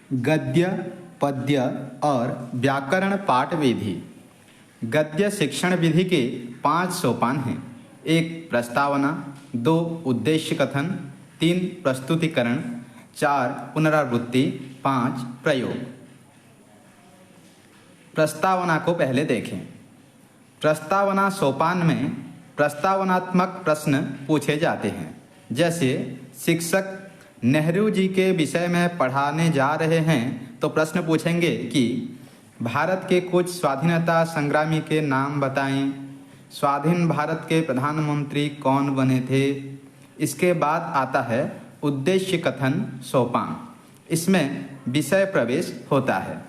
गद्य, पद्य और व्याकरण पाठ विधि। गद्य शिक्षण विधि के 5 सोपान हैं। 1 प्रस्तावना, 2 उद्देश्य कथन, 3 प्रस्तुतिकरण, 4 पुनरावृत्ति, 5 प्रयोग। प्रस्तावना को पहले देखें। प्रस्तावना सोपान में प्रस्तावनात्मक प्रश्न पूछे जाते हैं। जैसे शिक्षक नेहरू जी के विषय में पढ़ाने जा रहे हैं तो प्रश्न पूछेंगे कि भारत के कुछ स्वाधीनता संग्रामी के नाम बताएं। स्वाधीन भारत के प्रधानमंत्री कौन बने थे। इसके बाद आता है उद्देश्य कथन सोपान। इसमें विषय प्रवेश होता है।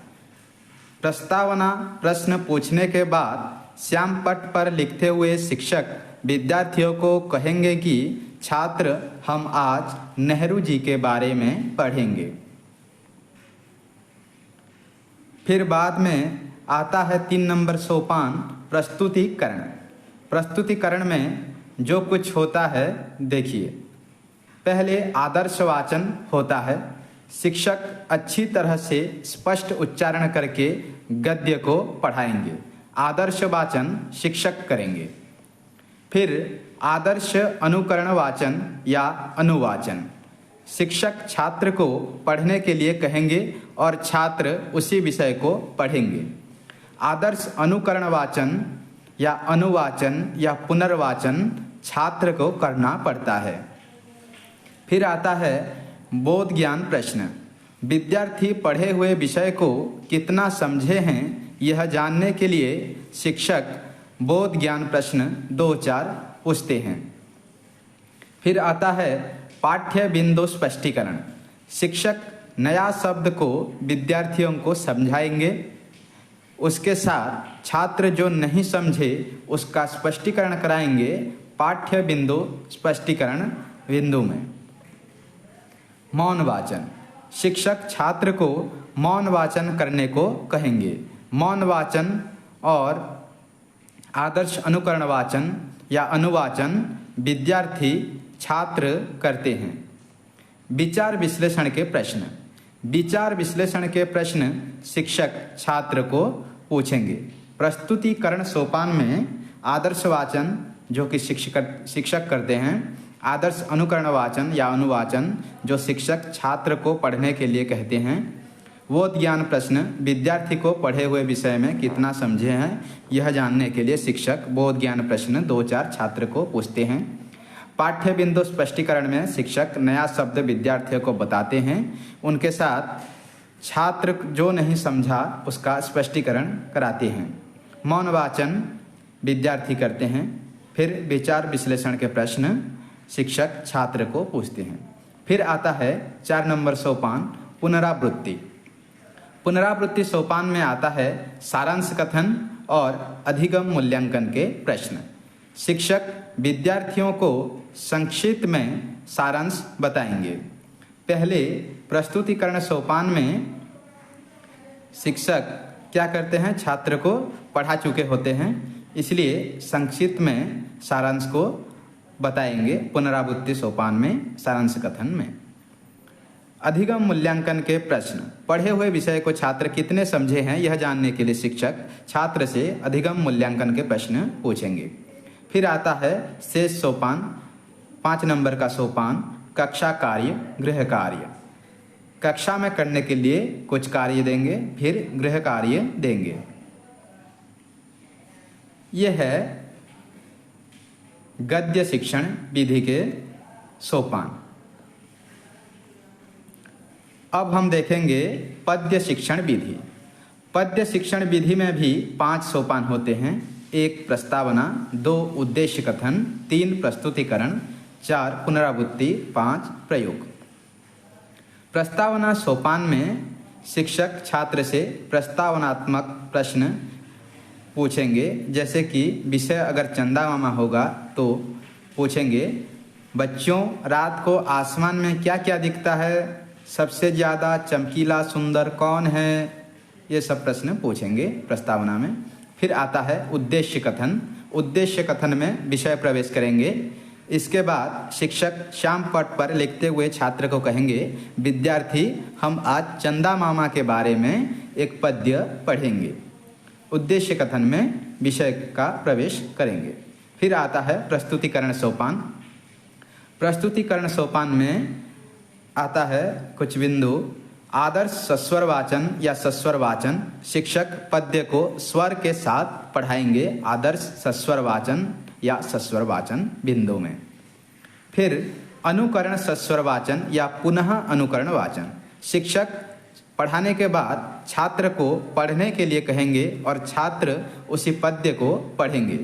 प्रस्तावना प्रश्न पूछने के बाद श्यामपट्ट पर लिखते हुए शिक्षक विद्यार्थियों को कहेंगे कि छात्र हम आज नेहरू जी के बारे में पढ़ेंगे। फिर बाद में आता है 3 नंबर सोपान प्रस्तुतिकरण। प्रस्तुतिकरण में जो कुछ होता है देखिए। पहले आदर्श वाचन होता है। शिक्षक अच्छी तरह से स्पष्ट उच्चारण करके गद्य को पढ़ाएंगे। आदर्श वाचन शिक्षक करेंगे। फिर आदर्श अनुकरण वाचन या अनुवाचन शिक्षक छात्र को पढ़ने के लिए कहेंगे और छात्र उसी विषय को पढ़ेंगे। आदर्श अनुकरण वाचन या अनुवाचन या पुनर्वाचन छात्र को करना पड़ता है। फिर आता है बोध ज्ञान प्रश्न। विद्यार्थी पढ़े हुए विषय को कितना समझे हैं यह जानने के लिए शिक्षक बोध ज्ञान प्रश्न 2-4 पूछते हैं। फिर आता है पाठ्य बिंदु स्पष्टीकरण। शिक्षक नया शब्द को विद्यार्थियों को समझाएंगे। उसके साथ छात्र जो नहीं समझे उसका स्पष्टीकरण कराएंगे पाठ्य बिंदु स्पष्टीकरण बिंदु में। मौन वाचन शिक्षक छात्र को मौन वाचन करने को कहेंगे। मौन वाचन और आदर्श अनुकरण वाचन या अनुवाचन विद्यार्थी छात्र करते हैं। विचार विश्लेषण के प्रश्न। विचार विश्लेषण के प्रश्न शिक्षक छात्र को पूछेंगे। प्रस्तुतिकरण सोपान में आदर्श वाचन जो कि शिक्षक करते हैं। आदर्श अनुकरण वाचन या अनुवाचन जो शिक्षक छात्र को पढ़ने के लिए कहते हैं। बोध ज्ञान प्रश्न विद्यार्थी को पढ़े हुए विषय में कितना समझे हैं यह जानने के लिए शिक्षक बोध ज्ञान प्रश्न 2-4 छात्र को पूछते हैं। पाठ्य बिंदु स्पष्टीकरण में शिक्षक नया शब्द विद्यार्थियों को बताते हैं। उनके साथ छात्र जो नहीं समझा उसका स्पष्टीकरण कराते हैं। मौन वाचन विद्यार्थी करते हैं। फिर विचार विश्लेषण के प्रश्न शिक्षक छात्र को पूछते हैं। फिर आता है 4 नंबर सोपान पुनरावृत्ति। पुनरावृत्ति सोपान में आता है सारांश कथन और अधिगम मूल्यांकन के प्रश्न। शिक्षक विद्यार्थियों को संक्षिप्त में सारांश बताएंगे। पहले प्रस्तुतिकरण सोपान में शिक्षक क्या करते हैं छात्र को पढ़ा चुके होते हैं, इसलिए संक्षिप्त में सारांश को बताएंगे पुनरावृत्ति सोपान में सारांश कथन में। अधिगम मूल्यांकन के प्रश्न। पढ़े हुए विषय को छात्र कितने समझे हैं यह जानने के लिए शिक्षक छात्र से अधिगम मूल्यांकन के प्रश्न पूछेंगे। फिर आता है शेष सोपान 5 नंबर का सोपान कक्षा कार्य गृह कार्य। कक्षा में करने के लिए कुछ कार्य देंगे, फिर गृह कार्य देंगे। यह है गद्य शिक्षण विधि के सोपान। अब हम देखेंगे पद्य शिक्षण विधि। पद्य शिक्षण विधि में भी 5 सोपान होते हैं। 1 प्रस्तावना, 2 उद्देश्य कथन, 3 प्रस्तुतिकरण, 4 पुनरावृत्ति, 5 प्रयोग। प्रस्तावना सोपान में शिक्षक छात्र से प्रस्तावनात्मक प्रश्न पूछेंगे। जैसे कि विषय अगर चंदा मामा होगा तो पूछेंगे बच्चों रात को आसमान में क्या क्या दिखता है, सबसे ज़्यादा चमकीला सुंदर कौन है, ये सब प्रश्न पूछेंगे प्रस्तावना में। फिर आता है उद्देश्य कथन। उद्देश्य कथन में विषय प्रवेश करेंगे इसके बाद शिक्षक श्याम पट पर लिखते हुए छात्र को कहेंगे, विद्यार्थी हम आज चंदा मामा के बारे में एक पद्य पढ़ेंगे। उद्देश्य कथन में विषय का प्रवेश करेंगे। फिर आता है प्रस्तुतिकरण सोपान। प्रस्तुतिकरण सोपान में आता है कुछ बिंदु। आदर्श सस्वर वाचन या सस्वर वाचन, शिक्षक पद्य को स्वर के साथ पढ़ाएंगे आदर्श सस्वर वाचन या सस्वर वाचन बिंदु में। फिर अनुकरण सस्वर वाचन या पुनः अनुकरण वाचन, शिक्षक पढ़ाने के बाद छात्र को पढ़ने के लिए कहेंगे और छात्र उसी पद्य को पढ़ेंगे।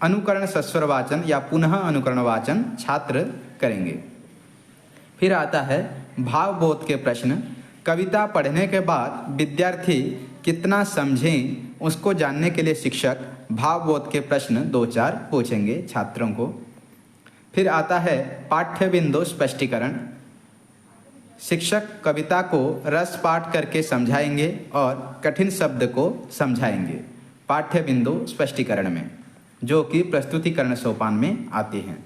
अनुकरण सस्वर वाचन या पुनः अनुकरण वाचन छात्र करेंगे। फिर आता है भावबोध के प्रश्न। कविता पढ़ने के बाद विद्यार्थी कितना समझें उसको जानने के लिए शिक्षक भावबोध के प्रश्न 2-4 पूछेंगे छात्रों को। फिर आता है पाठ्य बिंदु स्पष्टीकरण। शिक्षक कविता को रस पाठ करके समझाएंगे और कठिन शब्द को समझाएंगे पाठ्य बिंदु स्पष्टीकरण में, जो कि प्रस्तुतिकरण सोपान में आते हैं।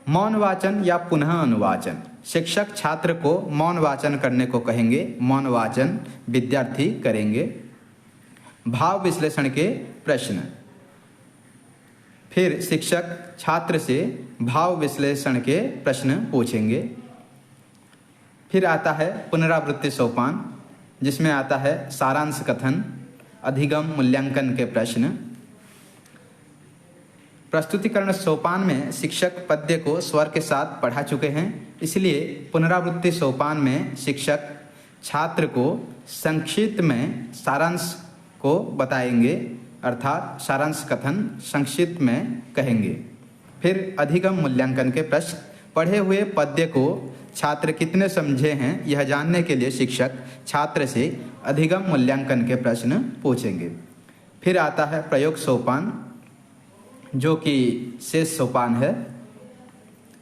मौन वाचन या पुनः अनुवाचन, शिक्षक छात्र को मौन वाचन करने को कहेंगे, मौन वाचन विद्यार्थी करेंगे। भाव विश्लेषण के प्रश्न, फिर शिक्षक छात्र से भाव विश्लेषण के प्रश्न पूछेंगे। फिर आता है पुनरावृत्ति सोपान, जिसमें आता है सारांश कथन, अधिगम मूल्यांकन के प्रश्न। प्रस्तुतिकरण सोपान में शिक्षक पद्य को स्वर के साथ पढ़ा चुके हैं, इसलिए पुनरावृत्ति सोपान में शिक्षक छात्र को संक्षिप्त में सारांश को बताएंगे, अर्थात सारांश कथन संक्षिप्त में कहेंगे। फिर अधिगम मूल्यांकन के प्रश्न, पढ़े हुए पद्य को छात्र कितने समझे हैं यह जानने के लिए शिक्षक छात्र से अधिगम मूल्यांकन के प्रश्न पूछेंगे। फिर आता है प्रयोग सोपान, जो कि शेष सोपान है।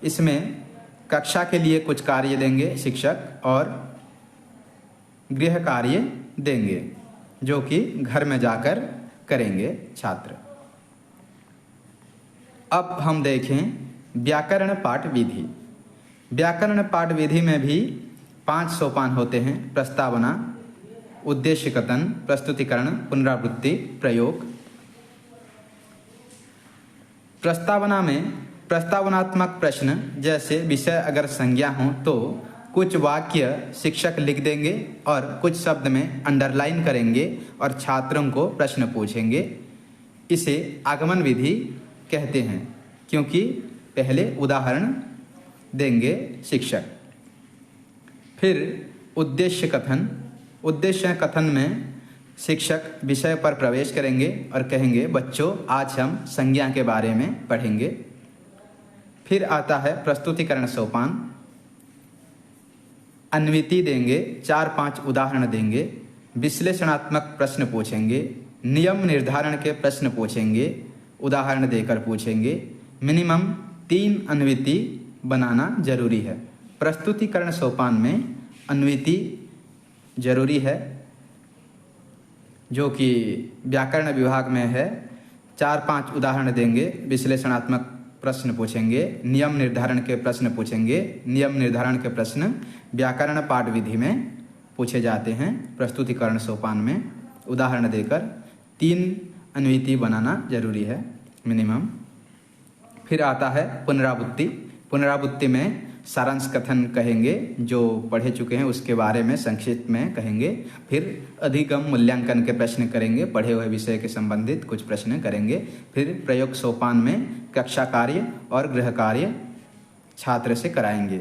इसमें कक्षा के लिए कुछ कार्य देंगे शिक्षक और गृह कार्य देंगे, जो कि घर में जाकर करेंगे छात्र। अब हम देखें व्याकरण पाठ विधि। व्याकरण पाठ विधि में भी 5 सोपान होते हैं: प्रस्तावना, उद्देश्य कथन, प्रस्तुतिकरण, पुनरावृत्ति, प्रयोग। प्रस्तावना में प्रस्तावनात्मक प्रश्न, जैसे विषय अगर संज्ञा हो तो कुछ वाक्य शिक्षक लिख देंगे और कुछ शब्द में अंडरलाइन करेंगे और छात्रों को प्रश्न पूछेंगे। इसे आगमन विधि कहते हैं, क्योंकि पहले उदाहरण देंगे शिक्षक। फिर उद्देश्य कथन, उद्देश्य कथन में शिक्षक विषय पर प्रवेश करेंगे और कहेंगे, बच्चों आज हम संज्ञा के बारे में पढ़ेंगे। फिर आता है प्रस्तुतिकरण सोपान, अन्विति देंगे, 4-5 उदाहरण देंगे, विश्लेषणात्मक प्रश्न पूछेंगे, नियम निर्धारण के प्रश्न पूछेंगे, उदाहरण देकर पूछेंगे। मिनिमम 3 अन्विति बनाना जरूरी है। प्रस्तुतिकरण सोपान में अन्विति जरूरी है, जो कि व्याकरण विभाग में है। 4-5 उदाहरण देंगे, विश्लेषणात्मक प्रश्न पूछेंगे, नियम निर्धारण के प्रश्न पूछेंगे। नियम निर्धारण के प्रश्न व्याकरण पाठ विधि में पूछे जाते हैं। प्रस्तुतिकरण सोपान में उदाहरण देकर 3 अन्विति बनाना जरूरी है मिनिमम। फिर आता है पुनरावृत्ति। पुनरावृत्ति में सारांश कथन कहेंगे, जो पढ़े चुके हैं उसके बारे में संक्षिप्त में कहेंगे। फिर अधिगम मूल्यांकन के प्रश्न करेंगे, पढ़े हुए विषय के संबंधित कुछ प्रश्न करेंगे। फिर प्रयोग सोपान में कक्षा कार्य और गृह कार्य छात्र से कराएंगे।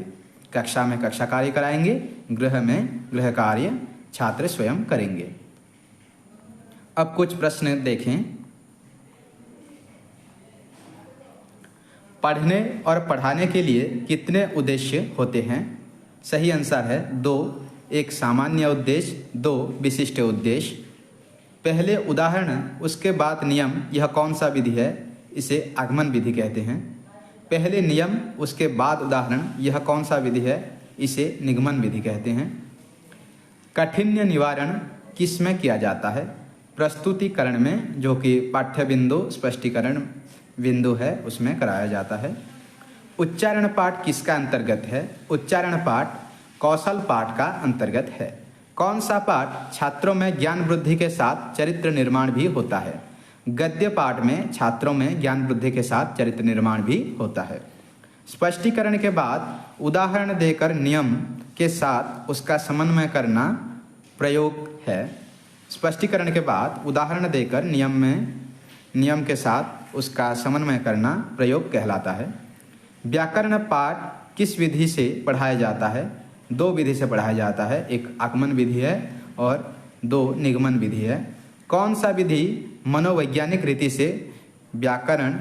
कक्षा में कक्षा कार्य कराएंगे, गृह में गृह कार्य छात्र स्वयं करेंगे। अब कुछ प्रश्न देखें। पढ़ने और पढ़ाने के लिए कितने उद्देश्य होते हैं? सही आंसर है 2। 1 सामान्य उद्देश्य, 2 विशिष्ट उद्देश्य। पहले उदाहरण उसके बाद नियम, यह कौन सा विधि है? इसे आगमन विधि कहते हैं। पहले नियम उसके बाद उदाहरण, यह कौन सा विधि है? इसे निगमन विधि कहते हैं। काठिन्य निवारण किस में किया जाता है? प्रस्तुतिकरण में, जो कि पाठ्य बिंदु स्पष्टीकरण बिंदु है, उसमें कराया जाता है। उच्चारण पाठ किसका अंतर्गत है? उच्चारण पाठ कौशल पाठ का अंतर्गत है। कौन सा पाठ छात्रों में ज्ञान वृद्धि के साथ चरित्र निर्माण भी होता है? गद्य पाठ में छात्रों में ज्ञान वृद्धि के साथ चरित्र निर्माण भी होता है। स्पष्टीकरण के बाद उदाहरण देकर नियम के साथ उसका समन्वय करना प्रयोग है। स्पष्टीकरण के बाद उदाहरण देकर नियम के साथ उसका समन्वय करना प्रयोग कहलाता है। व्याकरण पाठ किस विधि से पढ़ाया जाता है? दो विधि से पढ़ाया जाता है, एक आगमन विधि है और दो निगमन विधि है। कौन सा विधि मनोवैज्ञानिक रीति से व्याकरण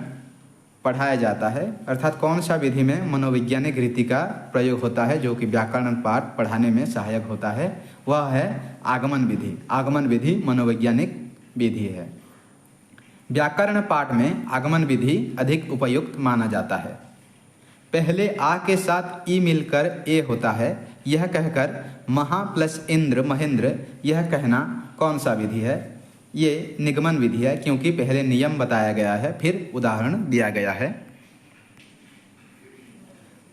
पढ़ाया जाता है? अर्थात कौन सा विधि में मनोवैज्ञानिक रीति का प्रयोग होता है जो कि व्याकरण पाठ पढ़ाने में सहायक होता है? वह है आगमन विधि। आगमन विधि मनोवैज्ञानिक विधि है। व्याकरण पाठ में आगमन विधि अधिक उपयुक्त माना जाता है। पहले आ के साथ ई मिलकर ए होता है, यह कहकर महा प्लस इंद्र महेंद्र, यह कहना कौन सा विधि है? ये निगमन विधि है, क्योंकि पहले नियम बताया गया है फिर उदाहरण दिया गया है।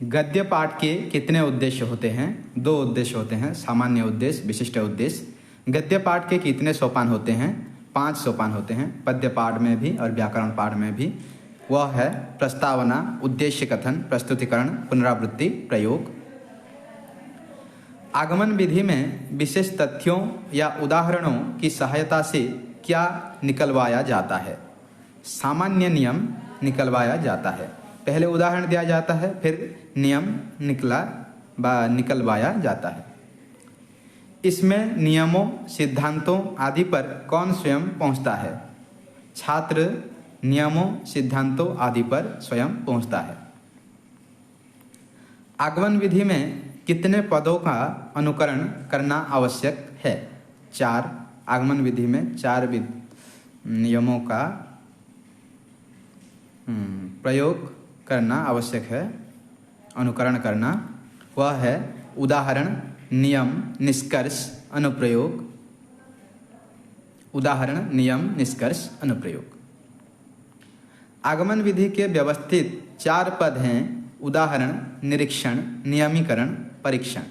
गद्य पाठ के कितने उद्देश्य होते हैं? दो उद्देश्य होते हैं, सामान्य उद्देश्य, विशिष्ट उद्देश्य। गद्य पाठ के कितने सोपान होते हैं? 5 सोपान होते हैं, पद्य पाठ में भी और व्याकरण पाठ में भी। वह है प्रस्तावना, उद्देश्य कथन, प्रस्तुतिकरण, पुनरावृत्ति, प्रयोग। आगमन विधि में विशेष तथ्यों या उदाहरणों की सहायता से क्या निकलवाया जाता है? सामान्य नियम निकलवाया जाता है। पहले उदाहरण दिया जाता है फिर नियम निकलवाया जाता है। इसमें नियमों, सिद्धांतों आदि पर कौन स्वयं पहुंचता है? छात्र नियमों, सिद्धांतों आदि पर स्वयं पहुंचता है। आगमन विधि में कितने पदों का अनुकरण करना आवश्यक है? 4। आगमन विधि में 4 नियमों का प्रयोग करना आवश्यक है, अनुकरण करना। वह है उदाहरण, नियम, निष्कर्ष, अनुप्रयोग। उदाहरण, नियम, निष्कर्ष, अनुप्रयोग। आगमन विधि के व्यवस्थित 4 पद हैं: उदाहरण, निरीक्षण, नियमीकरण, परीक्षण।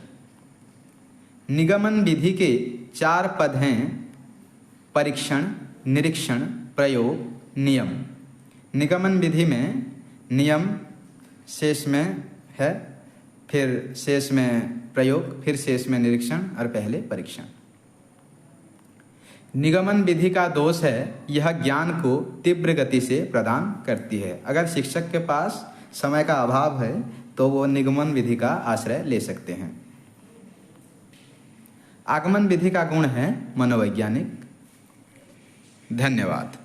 निगमन विधि के 4 पद हैं: परीक्षण, निरीक्षण, प्रयोग, नियम। निगमन विधि में नियम शेष में है, फिर शेष में प्रयोग, फिर शेष में निरीक्षण और पहले परीक्षण। निगमन विधि का दोष है यह ज्ञान को तीव्र गति से प्रदान करती है। अगर शिक्षक के पास समय का अभाव है तो वो निगमन विधि का आश्रय ले सकते हैं। आगमन विधि का गुण है मनोवैज्ञानिक। धन्यवाद।